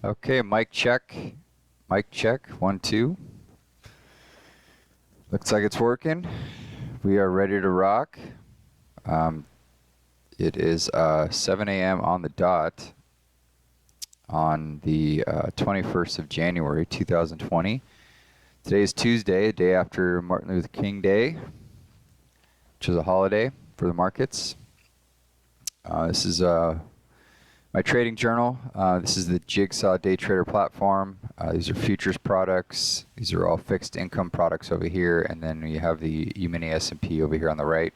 Okay, mic check. Mic check. 1, 2. Looks like it's working. We are ready to rock. It is 7 a.m. on the dot on the 21st of January, 2020. Today is Tuesday, day after Martin Luther King Day, which is a holiday for the markets. This is my trading journal. This is the Jigsaw day trader platform. These are futures products. These are all fixed income products over here, and then you have the E-mini S&P over here on the right.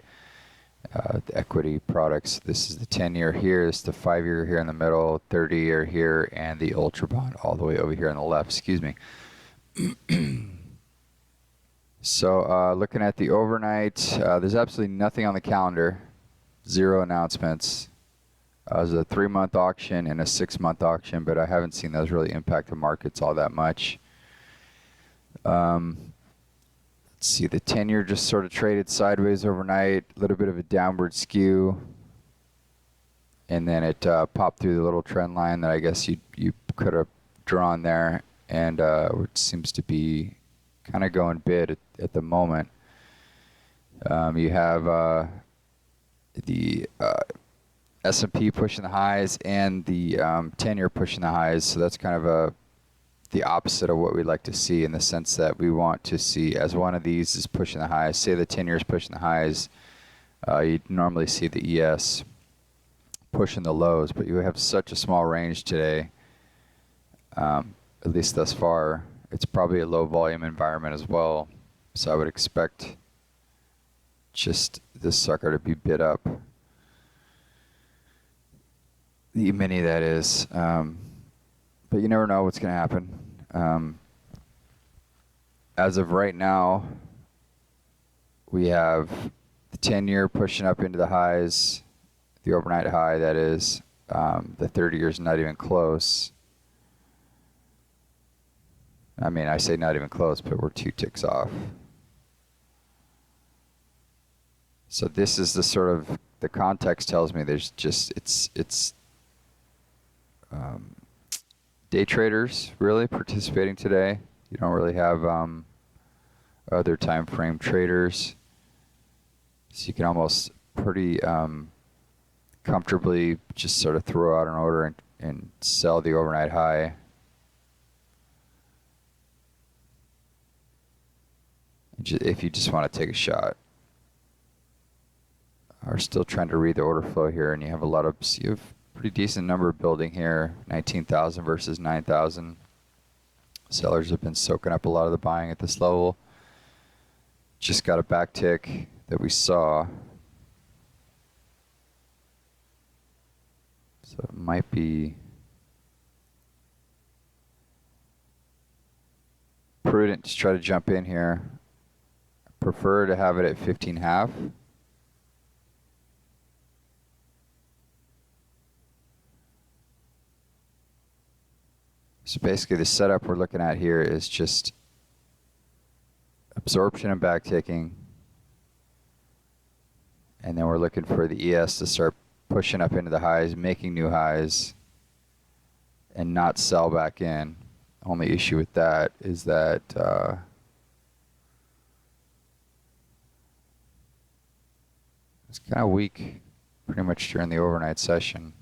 The equity products. This is the 10-year here. This is the 5-year here in the middle, 30-year here, and the ultra bond all the way over here on the left. Excuse me. So looking at the overnight, there's absolutely nothing on the calendar. 0 announcements. There's a 3-month auction and a 6-month auction, but I haven't seen those really impact the markets all that much. Let's see, the 10-year just sort of traded sideways overnight, a little bit of a downward skew, and then it popped through the little trend line that I guess you could have drawn there, and which seems to be kind of going bid at the moment. You have the S&P pushing the highs and the 10-year pushing the highs, so that's kind of the opposite of what we'd like to see, in the sense that we want to see, as one of these is pushing the highs, say the 10-year is pushing the highs, you'd normally see the ES pushing the lows, but you have such a small range today, at least thus far. It's probably a low volume environment as well, so I would expect just this sucker to be bid up. The E-mini, that is. But you never know what's going to happen. As of right now, we have the 10-year pushing up into the highs, the overnight high, that is. The 30-year is not even close. I mean, I say not even close, but we're 2 ticks off. So this is the sort of, the context tells me there's just, it's day traders really participating today. You don't really have other time frame traders, so you can almost pretty comfortably just sort of throw out an order and sell the overnight high. If you just want to take a shot. We're still trying to read the order flow here, and you have a lot of, you have pretty decent number building here, 19,000 versus 9,000. Sellers have been soaking up a lot of the buying at this level. Just got a back tick that we saw. So it might be prudent to try to jump in here. I prefer to have it at 15.5. So basically the setup we're looking at here is just absorption and backticking. And then we're looking for the ES to start pushing up into the highs, making new highs, and not sell back in. Only issue with that is that it's kind of weak pretty much during the overnight session.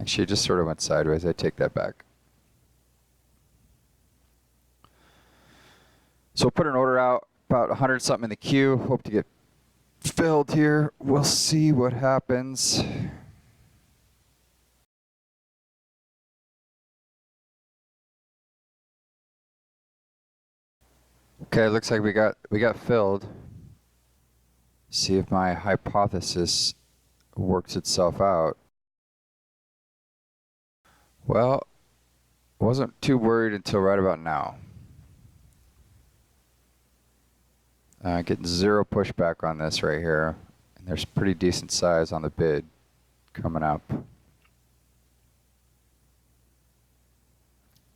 Actually, it just sort of went sideways. I take that back. So we'll put an order out, about 100 something in the queue. Hope to get filled here. We'll see what happens. Okay, looks like we got filled. See if my hypothesis works itself out. Well, wasn't too worried until right about now. Getting 0 pushback on this right here. And there's pretty decent size on the bid coming up.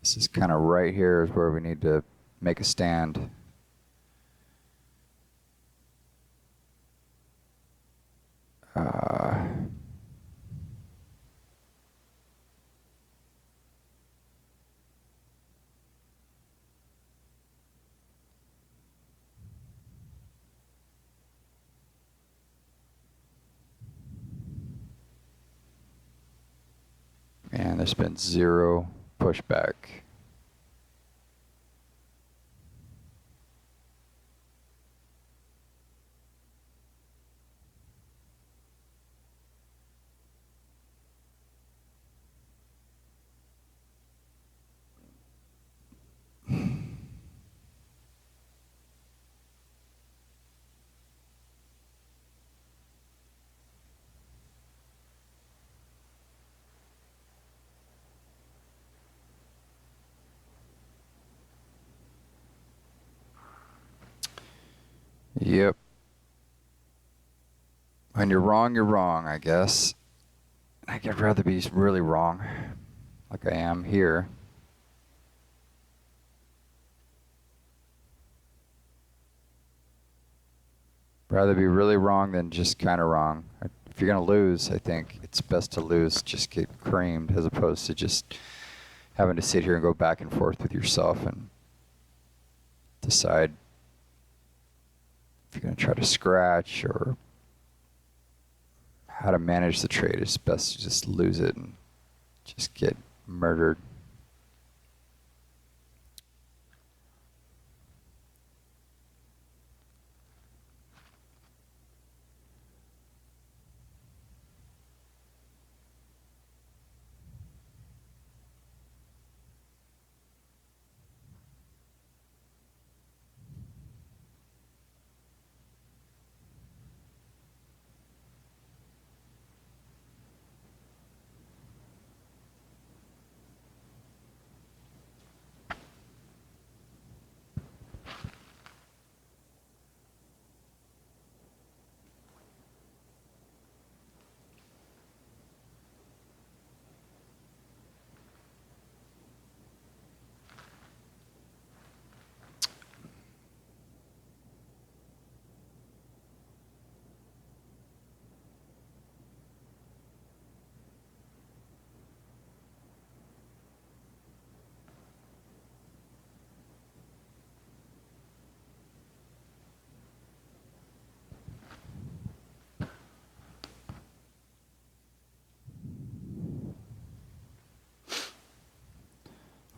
This is kind of right here is where we need to make a stand. there's been zero pushback. Yep. When you're wrong, I guess. I'd rather be really wrong, like I am here. Rather be really wrong than just kind of wrong. If you're going to lose, I think it's best to lose, just get creamed, as opposed to just having to sit here and go back and forth with yourself and decide if you're going to try to scratch or how to manage the trade. It's best to just lose it and just get murdered.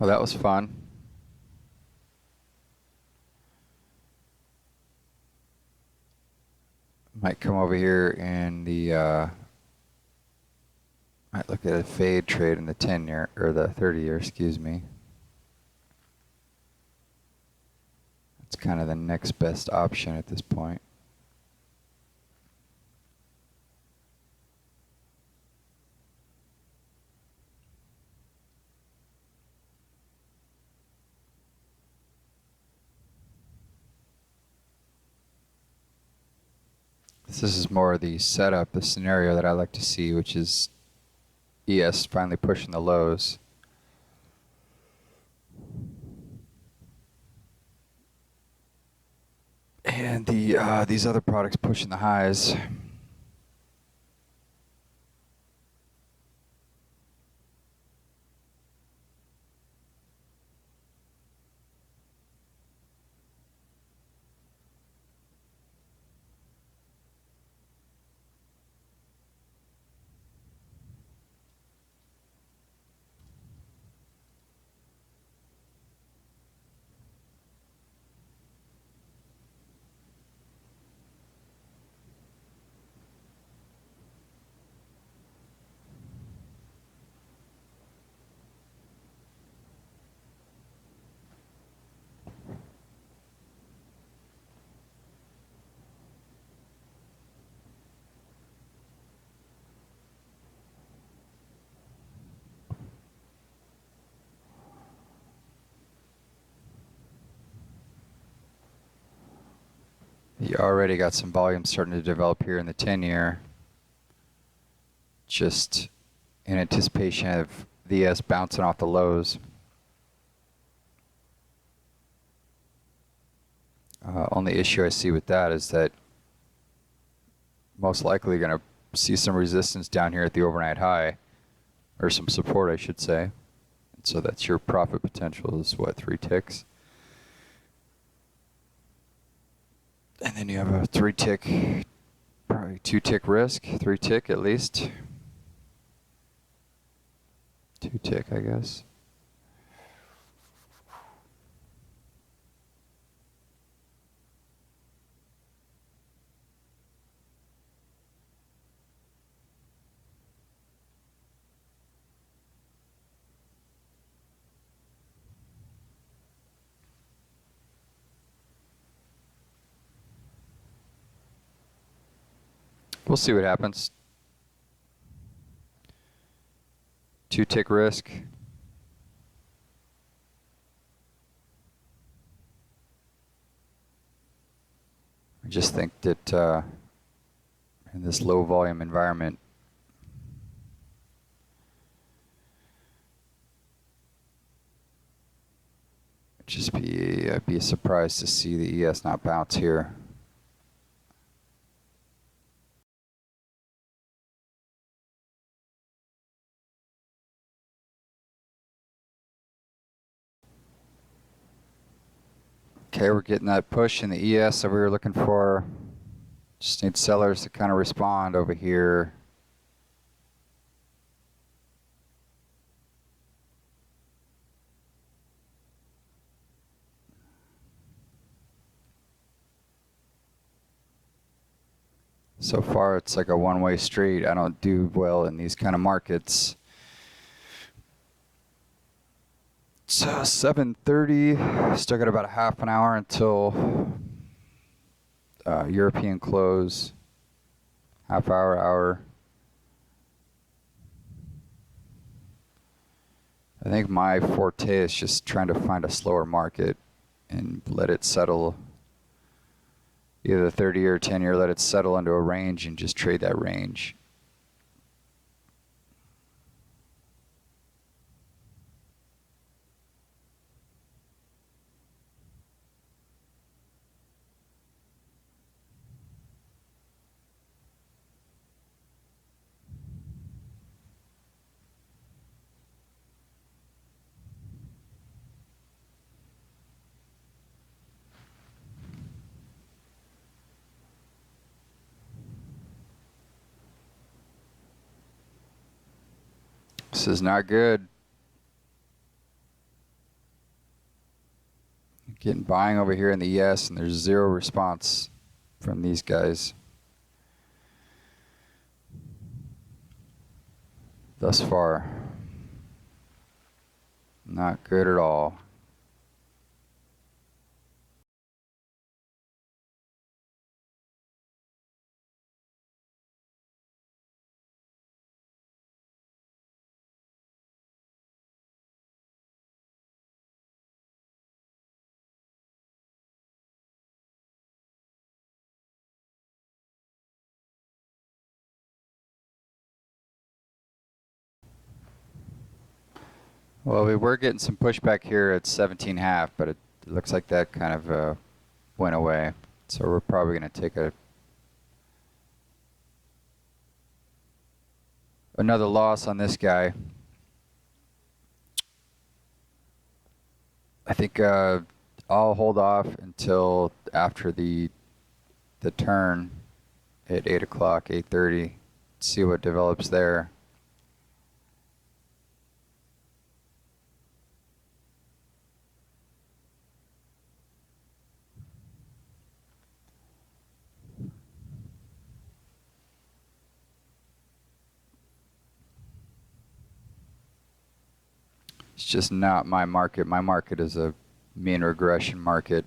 Well, that was fun. Might come over here and might look at a fade trade in the 10-year, or the 30-year, excuse me. It's kind of the next best option at this point. This is more the setup, the scenario that I like to see, which is ES finally pushing the lows. And these other products pushing the highs. You already got some volume starting to develop here in the 10-year, just in anticipation of the ES bouncing off the lows. Only issue I see with that is that most likely going to see some resistance down here at the overnight high, or some support, I should say. And so that's your profit potential is what, 3 ticks? And then you have a 3 tick, probably 2 tick risk, 3 tick at least. 2 tick, I guess. We'll see what happens. 2 tick risk. I just think that in this low volume environment, I'd be surprised to see the ES not bounce here. Okay, we're getting that push in the ES that we were looking for. Just need sellers to kind of respond over here. So far, it's like a one-way street. I don't do well in these kind of markets. It's 7:30. Still got about a half an hour until European close. Half hour, hour. I think my forte is just trying to find a slower market and let it settle. Either 30 or 10-year, let it settle into a range and just trade that range. This is not good. Getting buying over here in the ES, and there's zero response from these guys thus far. Not good at all. Well, we were getting some pushback here at 17.5, but it looks like that kind of went away. So we're probably going to take another loss on this guy. I think I'll hold off until after the turn at 8 o'clock, 8:30, see what develops there. It's just not my market. My market is a mean regression market.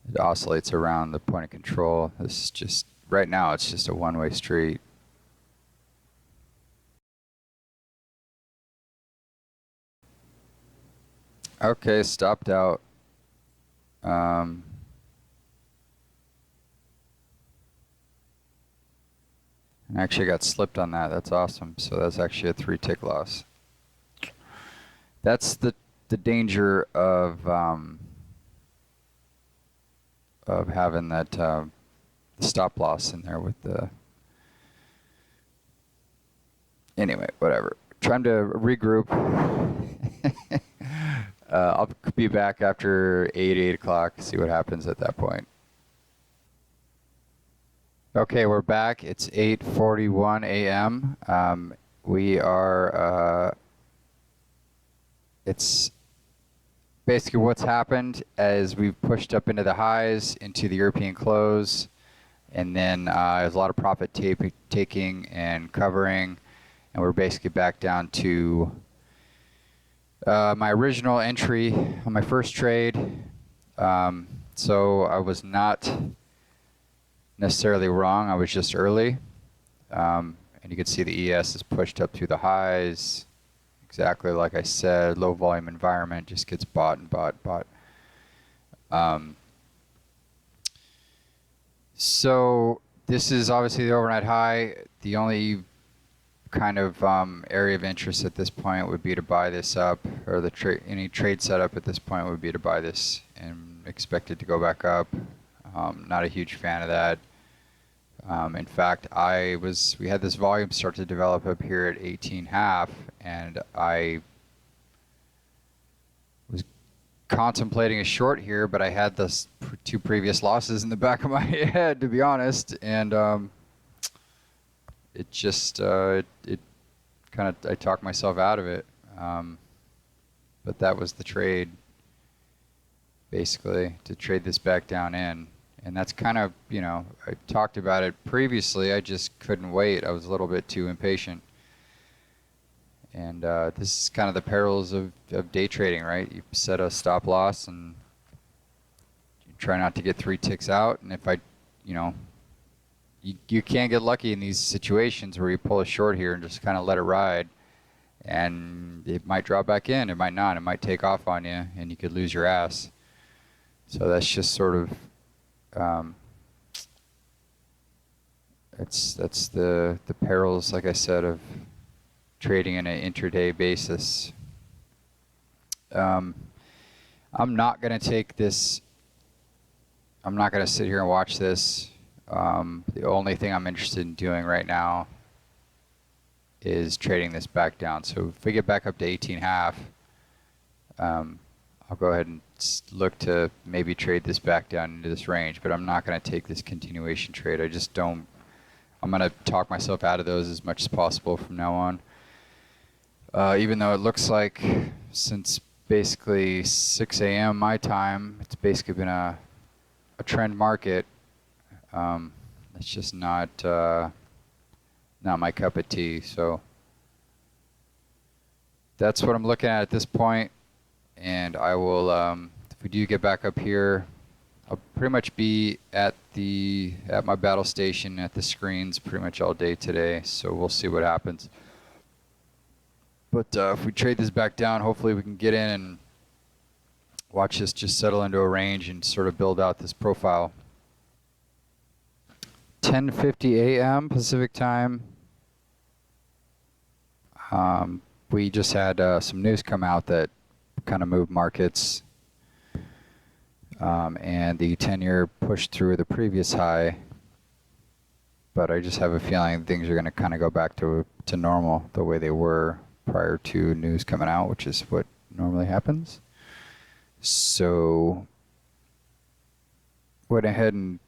It oscillates around the point of control. This is just, right now, it's just a one-way street. Okay, stopped out. And actually got slipped on that. That's awesome. So that's actually a 3 tick loss. That's the danger of having that stop loss in there with the. Anyway, whatever. Trying to regroup. I'll be back after 8 o'clock. See what happens at that point. Okay, we're back. It's 8:41 a.m. we are, it's basically what's happened as we've pushed up into the highs, into the European close, and then there's a lot of profit taking and covering, and we're basically back down to my original entry on my first trade. So I was not necessarily wrong, I was just early. And you can see the ES is pushed up through the highs. Exactly like I said, low volume environment just gets bought and bought. So this is obviously the overnight high. The only kind of area of interest at this point would be to buy this up, or any trade setup at this point would be to buy this and expect it to go back up. Not a huge fan of that. In fact, we had this volume start to develop up here at 18.5, and I was contemplating a short here, but I had the two previous losses in the back of my head, to be honest, and it just I talked myself out of it. But that was the trade, basically, to trade this back down in. And that's kind of, I talked about it previously. I just couldn't wait. I was a little bit too impatient. And this is kind of the perils of day trading, right? You set a stop loss and you try not to get 3 ticks out. And if you can't get lucky in these situations where you pull a short here and just kind of let it ride. And it might drop back in, it might not. It might take off on you, and you could lose your ass. So that's just sort of that's the perils, like I said, of trading in an intraday basis. I'm not going to take this. I'm not going to sit here and watch this. The only thing I'm interested in doing right now is trading this back down. So if we get back up to 18.5, I'll go ahead and look to maybe trade this back down into this range, but I'm not going to take this continuation trade. I just don't. I'm going to talk myself out of those as much as possible from now on. Even though it looks like since basically 6 a.m. my time, it's basically been a trend market. It's just not my cup of tea. So that's what I'm looking at this point. And I will, if we do get back up here, I'll pretty much be at my battle station at the screens pretty much all day today. So we'll see what happens. But if we trade this back down, hopefully we can get in and watch this just settle into a range and sort of build out this profile. 10:50 a.m. Pacific time. We just had some news come out that kind of moved markets, and the 10-year pushed through the previous high. But I just have a feeling things are going to kind of go back to normal the way they were prior to news coming out, which is what normally happens. So went ahead and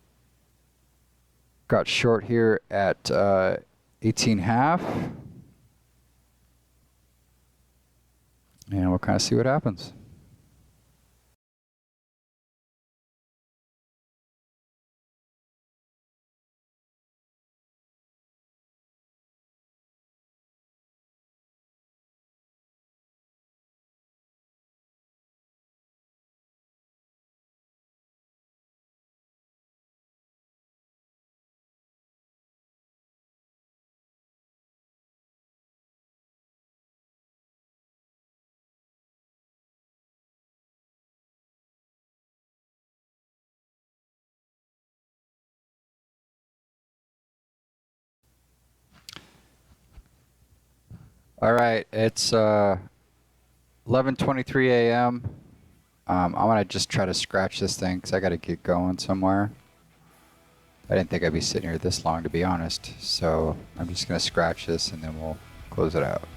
got short here at 18.5. And we'll kind of see what happens. All right, it's 11:23 a.m. I'm gonna just try to scratch this thing because I gotta get going somewhere. I didn't think I'd be sitting here this long, to be honest. So I'm just gonna scratch this and then we'll close it out.